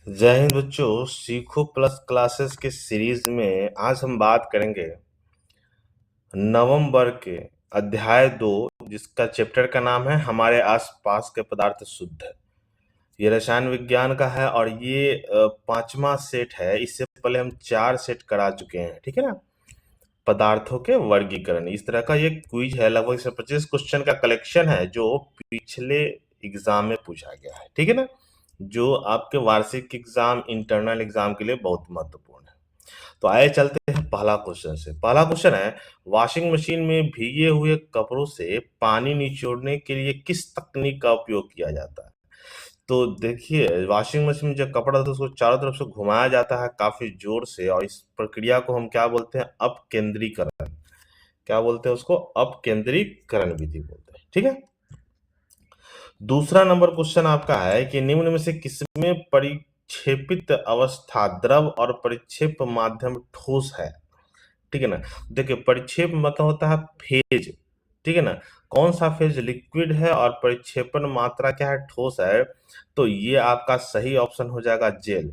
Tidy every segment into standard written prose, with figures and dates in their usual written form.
जय हिंद बच्चों, सीखो प्लस क्लासेस के सीरीज में आज हम बात करेंगे नवम वर्ग के अध्याय 2, जिसका चैप्टर का नाम है हमारे आसपास के पदार्थ शुद्ध। ये रसायन विज्ञान का है और ये पांचवा सेट है। इससे पहले हम 4 सेट करा चुके हैं, ठीक है ना। पदार्थों के वर्गीकरण, इस तरह का ये क्विज है। लगभग 125 क्वेश्चन का कलेक्शन है जो पिछले एग्जाम में पूछा गया है, ठीक है ना, जो आपके वार्षिक एग्जाम, इंटरनल एग्जाम के लिए बहुत महत्वपूर्ण है। तो आइए चलते हैं पहला क्वेश्चन से। पहला क्वेश्चन है, वॉशिंग मशीन में भीगे हुए कपड़ों से पानी निचोड़ने के लिए किस तकनीक का उपयोग किया जाता है। तो देखिए, वॉशिंग मशीन में जो कपड़ा होता है उसको चारों तरफ से घुमाया जाता है काफी जोर से, और इस प्रक्रिया को हम क्या बोलते हैं, अपकेंद्रीकरण। क्या बोलते हैं उसको? अपकेंद्रीकरण विधि बोलते हैं, ठीक है। दूसरा नंबर क्वेश्चन आपका है कि निम्न में से किसमें परिक्षेपित अवस्था द्रव और परिक्षेप माध्यम ठोस है, ठीक है ना। देखिए, परिक्षेप मतलब होता है फेज, ठीक है ना। कौन सा फेज लिक्विड है और परिक्षेपण मात्रा क्या है, ठोस है। तो ये आपका सही ऑप्शन हो जाएगा जेल,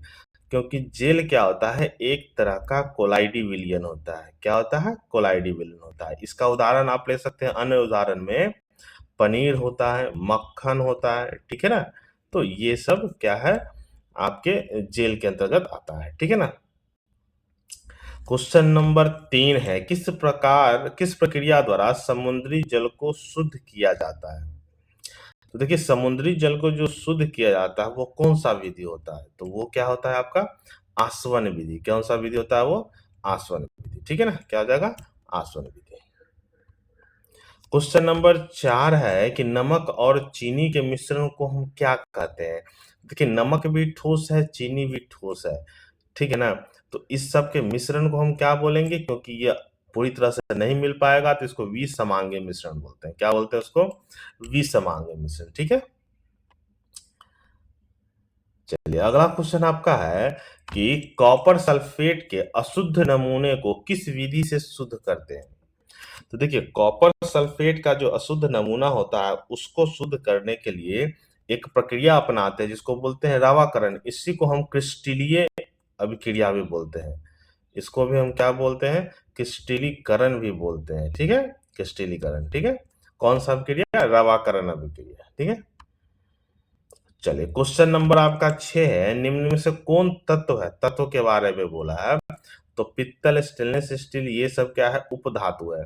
क्योंकि जेल क्या होता है, एक तरह का कोलाइडी विलयन होता है। क्या होता है? कोलाइडी विलयन होता है। इसका उदाहरण आप ले सकते हैं, अन्य उदाहरण में पनीर होता है, मक्खन होता है, ठीक है ना। तो ये सब क्या है, आपके जेल के अंतर्गत आता है, ठीक है ना। क्वेश्चन नंबर 3 है, किस प्रक्रिया द्वारा समुद्री जल को शुद्ध किया जाता है। तो देखिए, समुद्री जल को जो शुद्ध किया जाता है वो कौन सा विधि होता है, तो वो क्या होता है आपका आसवन विधि। कौन सा विधि होता है वो? आसवन विधि, ठीक है ना। क्या हो जाएगा? आसवन विधि। क्वेश्चन नंबर 4 है कि नमक और चीनी के मिश्रण को हम क्या कहते हैं। देखिए, नमक भी ठोस है, चीनी भी ठोस है, ठीक है ना। तो इस सब के मिश्रण को हम क्या बोलेंगे, क्योंकि ये पूरी तरह से नहीं मिल पाएगा तो इसको विसमांगीय मिश्रण बोलते हैं। क्या बोलते हैं उसको? विसमांगीय मिश्रण, ठीक है। चलिए, अगला क्वेश्चन आपका है कि कॉपर सल्फेट के अशुद्ध नमूने को किस विधि से शुद्ध करते हैं। तो देखिए, कॉपर सल्फेट का जो अशुद्ध नमूना होता है उसको शुद्ध करने के लिए एक प्रक्रिया अपनाते हैं जिसको बोलते हैं रावाकरण। इसी को हम क्रिस्टलीय अभिक्रिया भी बोलते हैं। इसको भी हम क्या बोलते हैं? क्रिस्टलीकरण भी बोलते हैं, ठीक है। क्रिस्टलीकरण, ठीक है। कौन सा अभिक्रिया? रावाकरण अभिक्रिया, ठीक है। चलिए, क्वेश्चन नंबर आपका 6 है, निम्न में से कौन तत्व है, तत्व के बारे में बोला है। तो पित्तल, स्टेनलेस स्टील, ये सब क्या है, उपधातु है।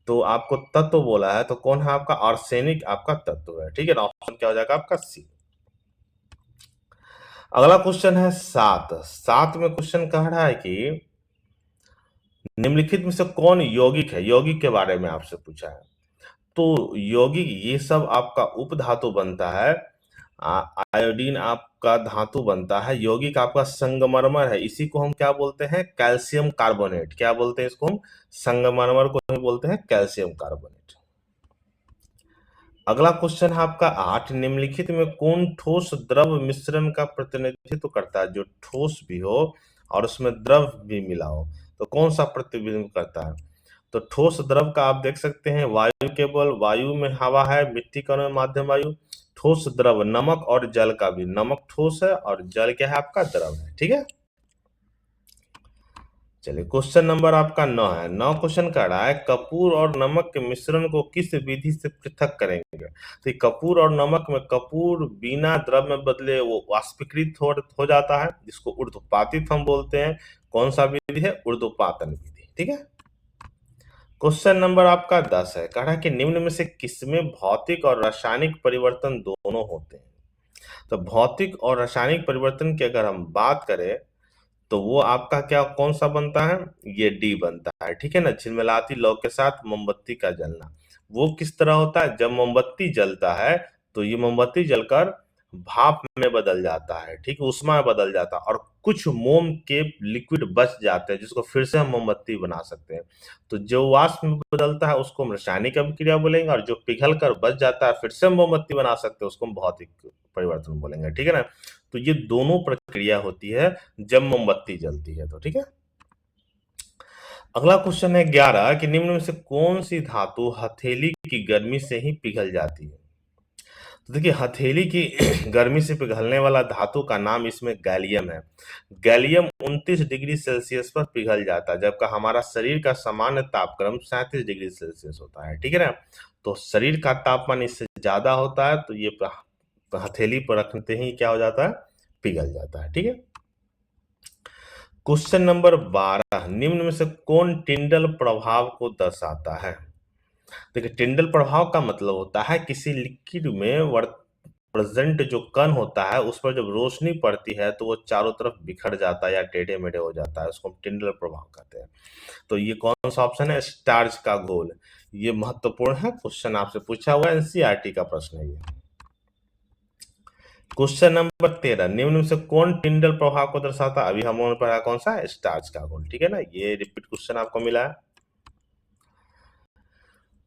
तो आपको तत्व बोला है तो कौन है आपका? आर्सेनिक आपका तत्व है, ठीक है ना। ऑप्शन क्या हो जाएगा आपका? सी। अगला क्वेश्चन है 7 में क्वेश्चन कह रहा है कि निम्नलिखित में से कौन यौगिक है। यौगिक के बारे में आपसे पूछा है। तो यौगिक ये सब आपका उपधातु बनता है। आयोडीन आपका धातु बनता है। यौगिक आपका संगमरमर है, इसी को हम क्या बोलते हैं? Calcium carbonate. क्या बोलते हैं इसको हम? संगमरमर को ही बोलते हैं कैल्शियम कार्बोनेट। अगला क्वेश्चन है आपका 8, निम्नलिखित में कौन ठोस द्रव मिश्रण का प्रतिनिधित्व करता है, जो ठोस भी हो और उसमें द्रव भी मिला हो। तो कौन सा प्रतिनिधित्व करता है? तो ठोस द्रव का आप देख सकते हैं, वायु, केवल वायु में हवा है, मिट्टी का माध्यम वायु। ठोस द्रव नमक और जल का भी, नमक ठोस है और जल क्या है आपका? द्रव है, ठीक है। चलिए, क्वेश्चन नंबर आपका 9 है। 9 क्वेश्चन कर रहा है, कपूर और नमक के मिश्रण को किस विधि से पृथक करेंगे। तो ये कपूर और नमक में कपूर बिना द्रव में बदले वो वाष्पीकृत हो जाता है, जिसको ऊर्ध्वपातित हम बोलते हैं। कौन सा विधि है? ऊर्ध्वपातन विधि, ठीक है। क्वेश्चन नंबर आपका 10 है, कह रहा है कि निम्न में से किसमें भौतिक और रासायनिक परिवर्तन दोनों होते हैं। तो भौतिक और रासायनिक परिवर्तन की अगर हम बात करें तो वो आपका क्या, कौन सा बनता है? ये डी बनता है, ठीक है ना। झिलमिलाती लौ के साथ मोमबत्ती का जलना, वो किस तरह होता है? जब मोमबत्ती जलता है तो ये मोमबत्ती जलकर भाप में बदल जाता है, ठीक है, उष्मा में बदल जाता है, और कुछ मोम के लिक्विड बच जाते हैं जिसको फिर से हम मोमबत्ती बना सकते हैं। तो जो वाष्प में बदलता है उसको हम रासायनिक अभिक्रिया बोलेंगे, और जो पिघल कर बच जाता है फिर से हम मोमबत्ती बना सकते हैं उसको हम भौतिक परिवर्तन बोलेंगे, ठीक है ना। तो ये दोनों प्रक्रिया होती है जब मोमबत्ती जलती है, तो ठीक है। अगला क्वेश्चन है 11 कि निम्न में से कौन सी धातु हथेली की गर्मी से ही पिघल जाती है। तो देखिए हथेली की गर्मी से पिघलने वाला धातु का नाम इसमें गैलियम है। गैलियम 29 डिग्री सेल्सियस पर पिघल जाता है, जबकि हमारा शरीर का सामान्य तापक्रम 37 डिग्री सेल्सियस होता है। ठीक है ना, तो शरीर का तापमान इससे ज्यादा होता है, तो ये हथेली पर रखते ही क्या हो जाता है, पिघल जाता है। ठीक है, क्वेश्चन नंबर 12, निम्न में से कौन टिंडल प्रभाव को दर्शाता है। देखिए टिंडल प्रभाव का मतलब होता है किसी लिक्विड में प्रेजेंट जो कण होता है उस पर जब रोशनी पड़ती है तो वो चारों तरफ बिखर जाता है या टेढ़े मेढ़े हो जाता है, उसको हम टिंडल प्रभाव कहते हैं। तो ये कौन सा ऑप्शन है, स्टार्च का घोल। ये महत्वपूर्ण है, क्वेश्चन आपसे पूछा हुआ है, एनसीईआरटी का प्रश्न है ये। क्वेश्चन नंबर 13, निम्न में से कौन टिंडल प्रभाव को दर्शाता है। अभी हम लोगों ने पढ़ा कौन सा, स्टार्च का घोल। ठीक है ना, ये रिपीट क्वेश्चन आपको मिला है।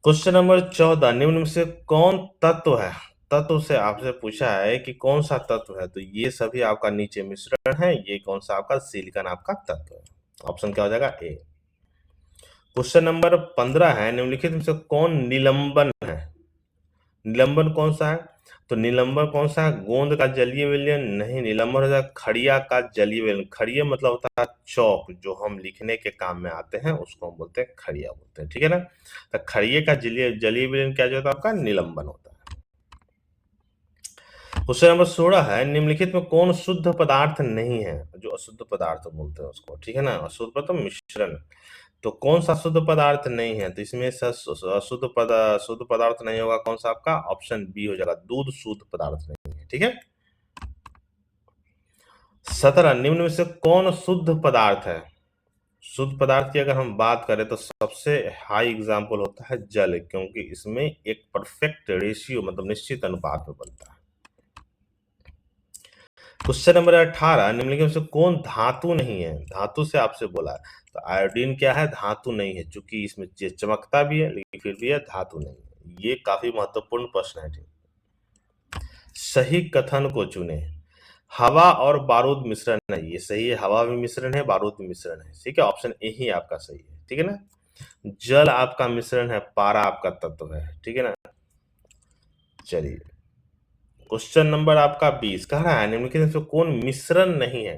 क्वेश्चन नंबर 14, निम्न में से कौन तत्व है, तत्व से आपसे पूछा है कि कौन सा तत्व है, तो ये सभी आपका नीचे मिश्रण है, ये कौन सा आपका सिलिकॉन आपका तत्व है। ऑप्शन क्या हो जाएगा, ए। क्वेश्चन नंबर 15 है, निम्नलिखित में से कौन निलंबन है। निलंबन कौन सा है, तो निलंबन कौन सा है, गोंद का जलीय विलयन नहीं, निलंबन हो जाएगा खड़िया का जलीय विलयन। खड़िया मतलब होता है चौक, जो हम लिखने के काम में आते हैं उसको हम बोलते हैं खड़िया बोलते हैं। ठीक है ना, तो खड़िये का जलीय विलयन क्या जो होता है आपका, निलंबन होता है। क्वेश्चन नंबर 16 है, निम्नलिखित में कौन शुद्ध पदार्थ नहीं है, जो अशुद्ध पदार्थ बोलते हैं उसको। ठीक है ना, अशुद्ध मतलब मिश्रण, तो कौन सा शुद्ध पदार्थ नहीं है, तो इसमें शुद्ध पदार्थ नहीं होगा, कौन सा आपका, ऑप्शन बी हो जाएगा, दूध शुद्ध पदार्थ नहीं है। ठीक है, 17, निम्न में से कौन शुद्ध पदार्थ है। शुद्ध पदार्थ की अगर हम बात करें तो सबसे हाई एग्जाम्पल होता है जल, क्योंकि इसमें एक परफेक्ट रेशियो मतलब निश्चित अनुपात में बनता है। क्वेश्चन नंबर 18, निम्नलिखित में से कौन धातु नहीं है। धातु से आपसे बोला है, तो आयोडीन क्या है, धातु नहीं है, चूंकि इसमें चमकता भी है लेकिन फिर भी है धातु नहीं है। ये काफी महत्वपूर्ण प्रश्न है। ठीक, सही कथन को चुने। हवा और बारूद मिश्रण है, ये सही है, हवा भी मिश्रण है, बारूद भी मिश्रण है। ठीक है, ऑप्शन ए ही आपका सही है। ठीक है ना, जल आपका मिश्रण है, पारा आपका तत्व है। ठीक है ना, चलिए क्वेश्चन नंबर आपका 20 कह रहा है, निम्नलिखित में से कौन मिश्रण नहीं है।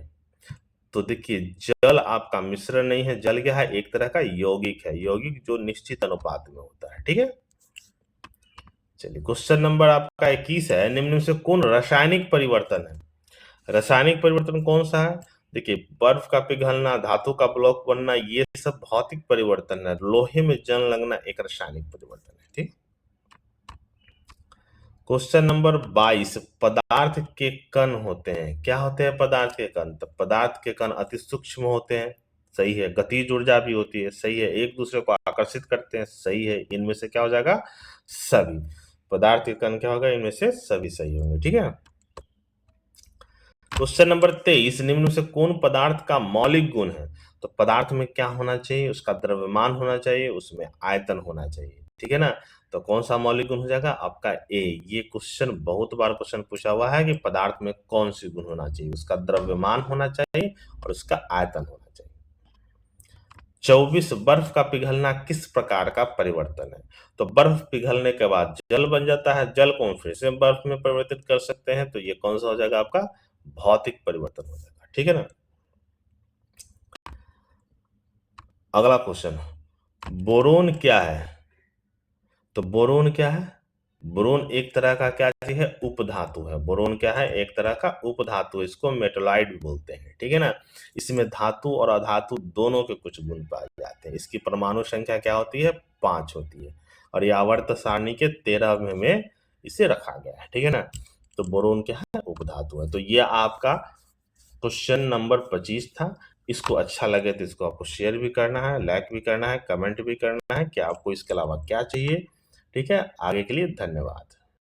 तो देखिए जल आपका मिश्रण नहीं है, जल क्या है, एक तरह का यौगिक है, यौगिक जो निश्चित अनुपात में होता है। ठीक है, चलिए क्वेश्चन नंबर आपका 21 है, निम्न में से कौन रासायनिक परिवर्तन है। रासायनिक परिवर्तन कौन सा है, देखिए बर्फ का पिघलना, धातु का ब्लॉक बनना, ये सब भौतिक परिवर्तन है। लोहे में जंग लगना एक रासायनिक परिवर्तन है। ठीक, क्वेश्चन नंबर 22, पदार्थ के कण होते हैं, क्या होते हैं पदार्थ के कण, तो पदार्थ के कण अति सूक्ष्म होते हैं, सही है, गतिज ऊर्जा भी होती है, सही है, एक दूसरे को आकर्षित करते हैं, सही है, इनमें से क्या हो जाएगा, सभी। पदार्थ के कण क्या होगा, इनमें से सभी सही होंगे। ठीक है, क्वेश्चन नंबर 23, निम्न से कौन पदार्थ का मौलिक गुण है, तो पदार्थ में क्या होना चाहिए, उसका द्रव्यमान होना चाहिए, उसमें आयतन होना चाहिए। ठीक है ना, तो कौन सा मौलिक गुण हो जाएगा आपका ए। ये क्वेश्चन बहुत बार क्वेश्चन पूछा हुआ है कि पदार्थ में कौन सी गुण होना चाहिए, उसका द्रव्यमान होना चाहिए और उसका आयतन होना चाहिए। 24, बर्फ का पिघलना किस प्रकार का परिवर्तन है, तो बर्फ पिघलने के बाद जल बन जाता है, जल को हम फिर से बर्फ में परिवर्तित कर सकते हैं, तो ये कौन सा हो जाएगा आपका, भौतिक परिवर्तन हो जाएगा। ठीक है ना, अगला क्वेश्चन, बोरोन क्या है, तो बोरोन क्या है, बोरोन एक तरह का क्या चीज है, उपधातु है। बोरोन क्या है, एक तरह का उपधातु, इसको मेटोलाइट भी बोलते हैं। ठीक है ना, इसमें धातु और अधातु दोनों के कुछ गुण पाए जाते हैं। इसकी परमाणु संख्या क्या होती है, 5 होती है, और ये आवर्त सारणी के 13 में इसे रखा गया है। ठीक है ना, तो बोरोन क्या है, उपधातु है। तो ये आपका क्वेश्चन नंबर 25 था। इसको अच्छा लगे तो इसको आपको शेयर भी करना है, लाइक भी करना है, कमेंट भी करना है कि आपको इसके अलावा क्या चाहिए। ठीक है, आगे के लिए धन्यवाद।